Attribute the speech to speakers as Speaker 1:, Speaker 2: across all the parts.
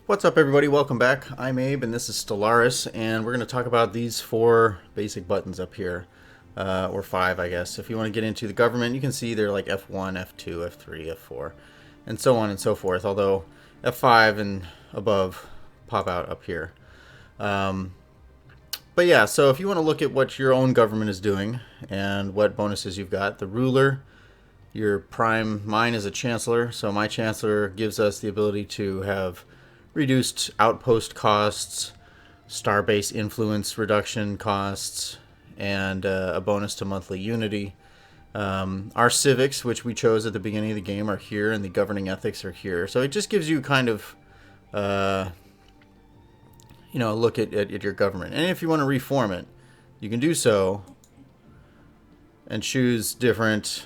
Speaker 1: What's up, everybody? Welcome back. I'm Abe, and this is Stellaris, and we're going to talk about these four basic buttons up here, or five, I guess. If you want to get into the government, you can see they're like F1, F2, F3, F4, and so on and so forth, although F5 and above pop out up here. But yeah, so if you want to look at what your own government is doing and what bonuses you've got, the ruler, your prime, mine is a chancellor, so my chancellor gives us the ability to have reduced outpost costs, starbase influence reduction costs, and a bonus to monthly unity. Our civics, which we chose at the beginning of the game, are here, and the governing ethics are here. So it just gives you kind of, a look at your government. And if you want to reform it, you can do so and choose different.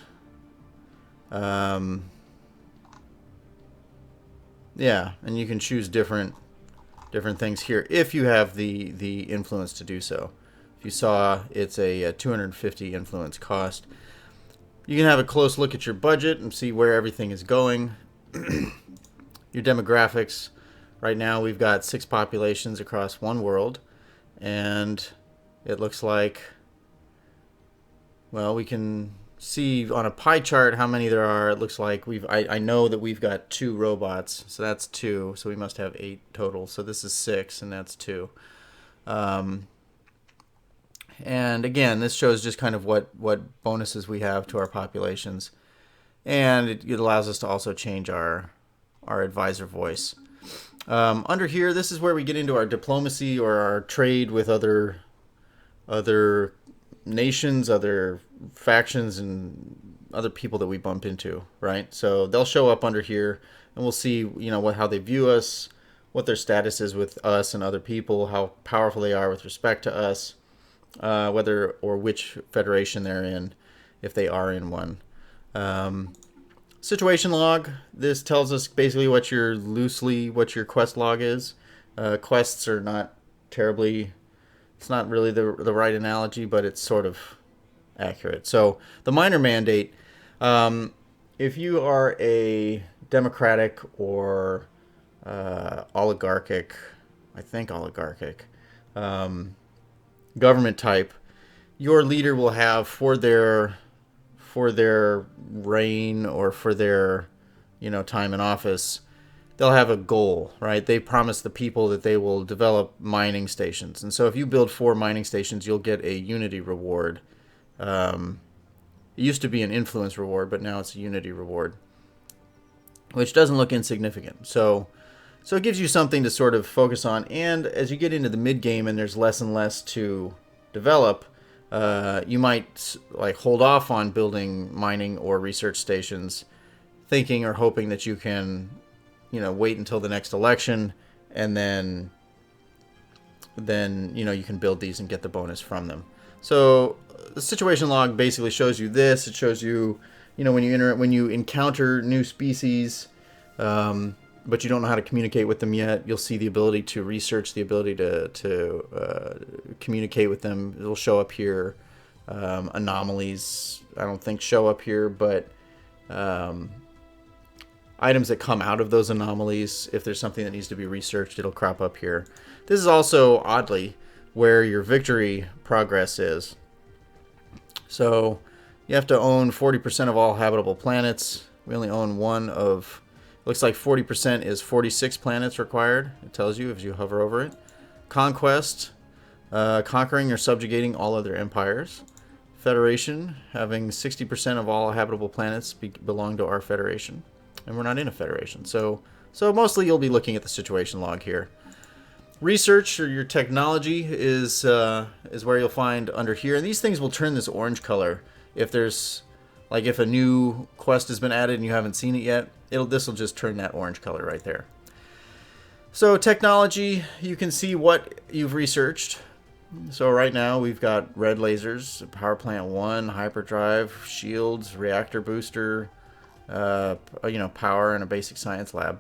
Speaker 1: And you can choose different things here if you have the influence to do so. If you saw, it's a 250 influence cost. You can have a close look at your budget and see where everything is going. Your demographics. Right now we've got 6 populations across one world, and it looks like, well, we can see on a pie chart how many there are. It looks like I know that we've got 2 robots, so that's 2, so we must have 8 total. So this is 6, and that's 2. And again, this shows just kind of what bonuses we have to our populations, and it allows us to also change our advisor voice. Under here, this is where we get into our diplomacy or our trade with other nations, other factions, and other people that we bump into, right? So they'll show up under here, and we'll see, how they view us, what their status is with us and other people, how powerful they are with respect to us, whether or which federation they're in, if they are in one. Situation log. This tells us basically what your quest log is. Quests are not terribly. It's not really the right analogy, but it's sort of accurate. So the minor mandate, if you are a democratic or oligarchic government type, your leader will have for their reign or for their time in office, they'll have a goal, right? They promise the people that they will develop mining stations. And so if you build 4 mining stations, you'll get a unity reward. It used to be an influence reward, but now it's a unity reward, which doesn't look insignificant. So it gives you something to sort of focus on. And as you get into the mid game and there's less and less to develop, you might hold off on building mining or research stations, thinking or hoping that you can wait until the next election, and then you can build these and get the bonus from them. So the situation log basically shows you this. It shows you, when you encounter new species, but you don't know how to communicate with them yet, you'll see the ability to research, the ability to communicate with them. It'll show up here. Anomalies, I don't think show up here, but items that come out of those anomalies, if there's something that needs to be researched, it'll crop up here. This is also, oddly, where your victory progress is. So you have to own 40% of all habitable planets. We only own one of, looks like 40% is 46 planets required. It tells you if you hover over it. Conquest, conquering or subjugating all other empires. Federation, having 60% of all habitable planets belong to our federation. And we're not in a federation. So mostly you'll be looking at the situation log here. Research, or your technology, is where you'll find under here. And these things will turn this orange color if there's, if a new quest has been added and you haven't seen it yet. This will just turn that orange color right there. So technology, you can see what you've researched. So right now we've got red lasers, power plant 1, hyperdrive, shields, reactor booster, power, and a basic science lab.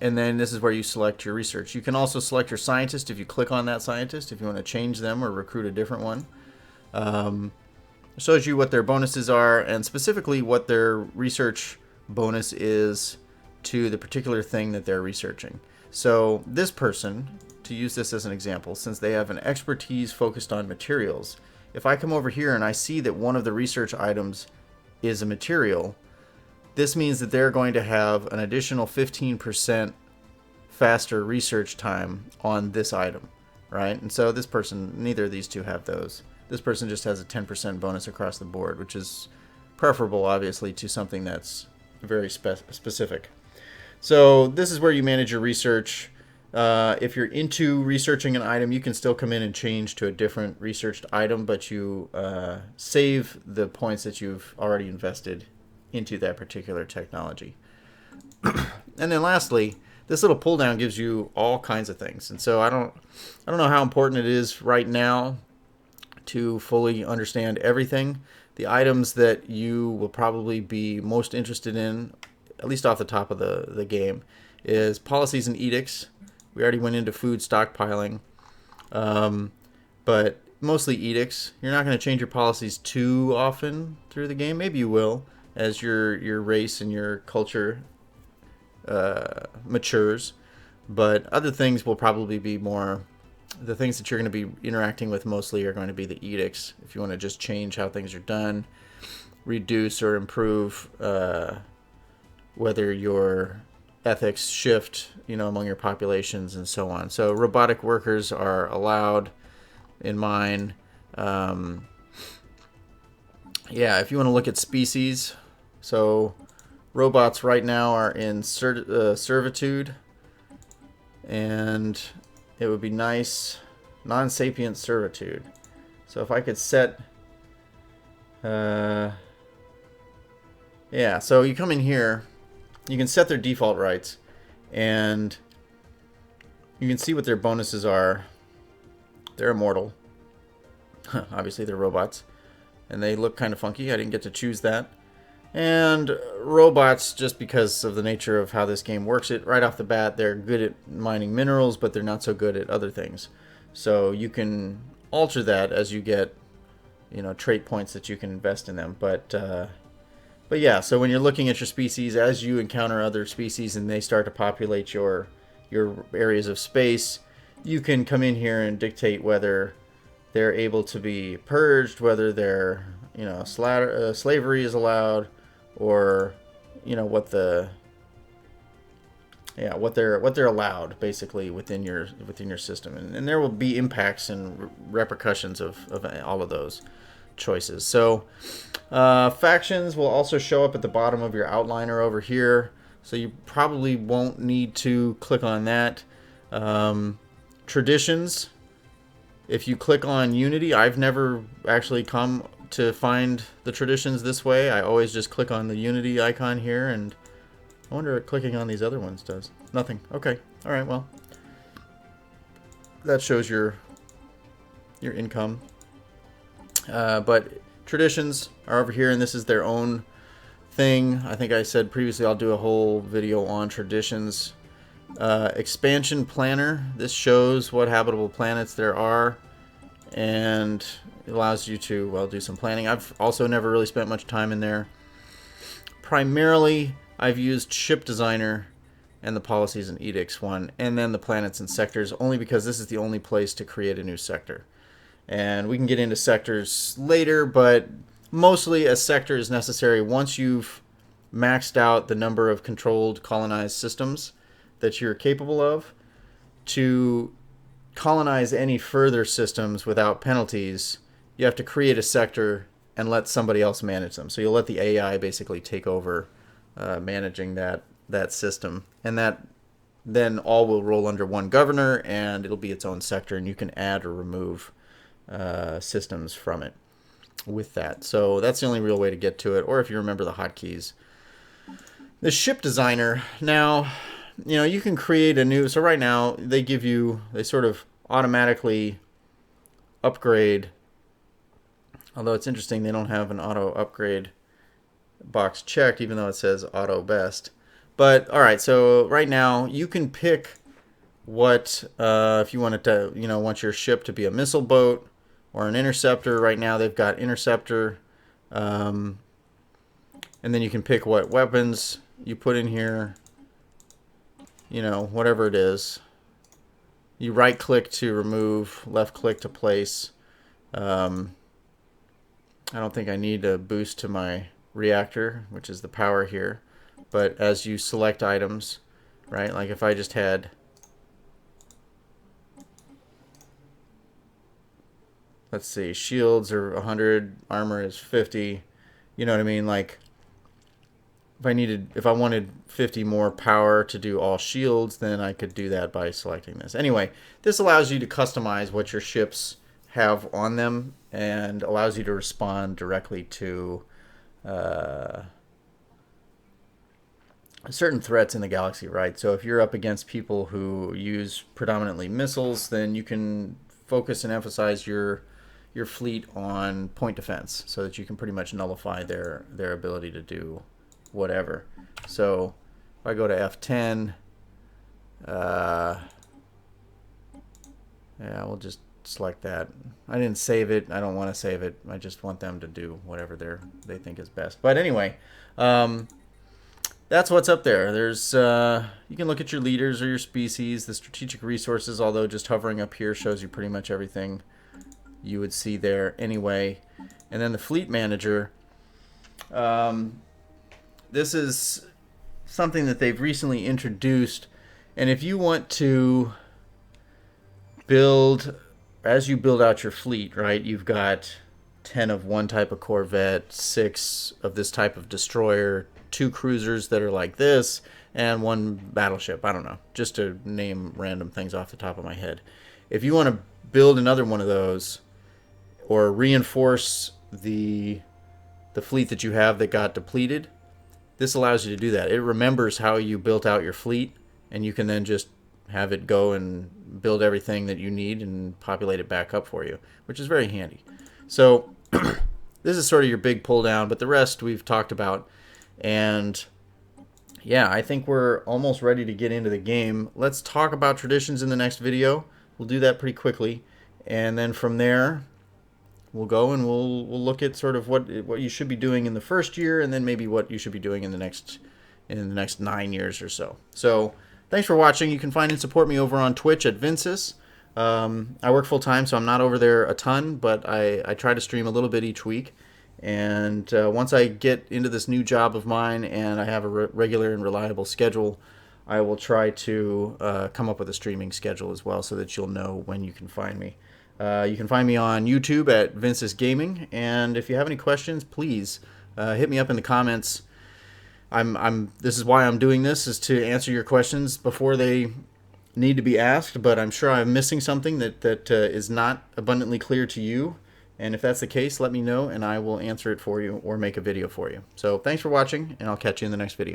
Speaker 1: And then this is where you select your research. You can also select your scientist if you click on that scientist, if you want to change them or recruit a different one. It shows you what their bonuses are, and specifically what their research bonus is to the particular thing that they're researching. So this person, to use this as an example, since they have an expertise focused on materials, if I come over here and I see that one of the research items is a material, this means that they're going to have an additional 15% faster research time on this item, right? And so this person, neither of these two have those. This person just has a 10% bonus across the board, which is preferable, obviously, to something that's very specific. So this is where you manage your research. If you're into researching an item, you can still come in and change to a different researched item, but you save the points that you've already invested into that particular technology. And then lastly, this little pull down gives you all kinds of things. And so I don't know how important it is right now to fully understand everything. The items that you will probably be most interested in, at least off the top of the game, is policies and edicts. We already went into food stockpiling, but mostly edicts. You're not going to change your policies too often through the game. Maybe you will as your race and your culture matures, but other things will probably be more, the things that you're going to be interacting with mostly are going to be the edicts. If you want to just change how things are done, reduce or improve whether your ethics shift, among your populations and so on. So robotic workers are allowed in mine. If you want to look at species, so robots right now are in servitude, and it would be nice non-sapient servitude. So if I could set so you come in here, you can set their default rights, and you can see what their bonuses are. They're immortal. Obviously they're robots, and they look kind of funky. I didn't get to choose that. And robots, just because of the nature of how this game works, right off the bat, they're good at mining minerals, but they're not so good at other things. So you can alter that as you get, trait points that you can invest in them. But yeah, so when you're looking at your species, as you encounter other species and they start to populate your areas of space, you can come in here and dictate whether they're able to be purged, whether they're, slavery is allowed, or what they're allowed basically within your system, and there will be impacts and repercussions of all of those choices. So factions will also show up at the bottom of your outliner over here, so you probably won't need to click on that. Traditions, if you click on Unity, I've never actually come to find the traditions this way. I always just click on the Unity icon here, and I wonder what clicking on these other ones does. Nothing. Okay. All right. Well, that shows your income. But traditions are over here, and this is their own thing. I think I said previously I'll do a whole video on traditions. Expansion planner. This shows what habitable planets there are, and it allows you to, do some planning. I've also never really spent much time in there. Primarily, I've used Ship Designer and the Policies and Edicts one, and then the planets and sectors, only because this is the only place to create a new sector. And we can get into sectors later, but mostly a sector is necessary once you've maxed out the number of controlled colonized systems that you're capable of. To colonize any further systems without penalties, you have to create a sector and let somebody else manage them. So you'll let the AI basically take over managing that system, and that then all will roll under one governor, and it'll be its own sector, and you can add or remove systems from it with that. So that's the only real way to get to it, or if you remember the hotkeys. The Ship Designer, now, you can create a new, so right now they sort of automatically upgrade, although it's interesting they don't have an auto upgrade box checked, even though it says auto best. But all right, so right now you can pick what, if you wanted to, want your ship to be a missile boat or an interceptor. Right now they've got interceptor, and then you can pick what weapons you put in here. you know, whatever it is. You right click to remove, left click to place. I don't think I need a boost to my reactor, which is the power here. But as you select items, right, like if I just had, let's see, shields are 100, armor is 50. You know what I mean? Like if I wanted 50 more power to do all shields, then I could do that by selecting this. Anyway, this allows you to customize what your ships have on them and allows you to respond directly to certain threats in the galaxy, right? So if you're up against people who use predominantly missiles, then you can focus and emphasize your fleet on point defense so that you can pretty much nullify their ability to do whatever. So if I go to F10, yeah, we'll just select that. I didn't save it. I don't want to save it. I just want them to do whatever they think is best. But anyway, that's what's up there. There's you can look at your leaders or your species, the strategic resources, although just hovering up here shows you pretty much everything you would see there anyway. And then the fleet manager, this is something that they've recently introduced, and if you want to build, as you build out your fleet, right, you've got 10 of one type of Corvette, 6 of this type of destroyer, 2 cruisers that are like this, and 1 battleship. I don't know, just to name random things off the top of my head. If you want to build another one of those or reinforce the fleet that you have that got depleted, this allows you to do that. It remembers how you built out your fleet, and you can then just have it go and build everything that you need and populate it back up for you, which is very handy. So this is sort of your big pull down, but the rest we've talked about. And yeah, I think we're almost ready to get into the game. Let's talk about traditions in the next video. We'll do that pretty quickly, and then from there we'll go and we'll look at sort of what you should be doing in the first year, and then maybe what you should be doing in the next 9 years or so. So thanks for watching. You can find and support me over on Twitch at Vinsis. I work full time, so I'm not over there a ton, but I try to stream a little bit each week. And once I get into this new job of mine and I have a regular and reliable schedule, I will try to come up with a streaming schedule as well so that you'll know when you can find me. You can find me on YouTube at Vinsis Gaming, and if you have any questions, please hit me up in the comments. This is why I'm doing this, is to answer your questions before they need to be asked, but I'm sure I'm missing something that is not abundantly clear to you. And if that's the case, let me know and I will answer it for you or make a video for you. So thanks for watching, and I'll catch you in the next video.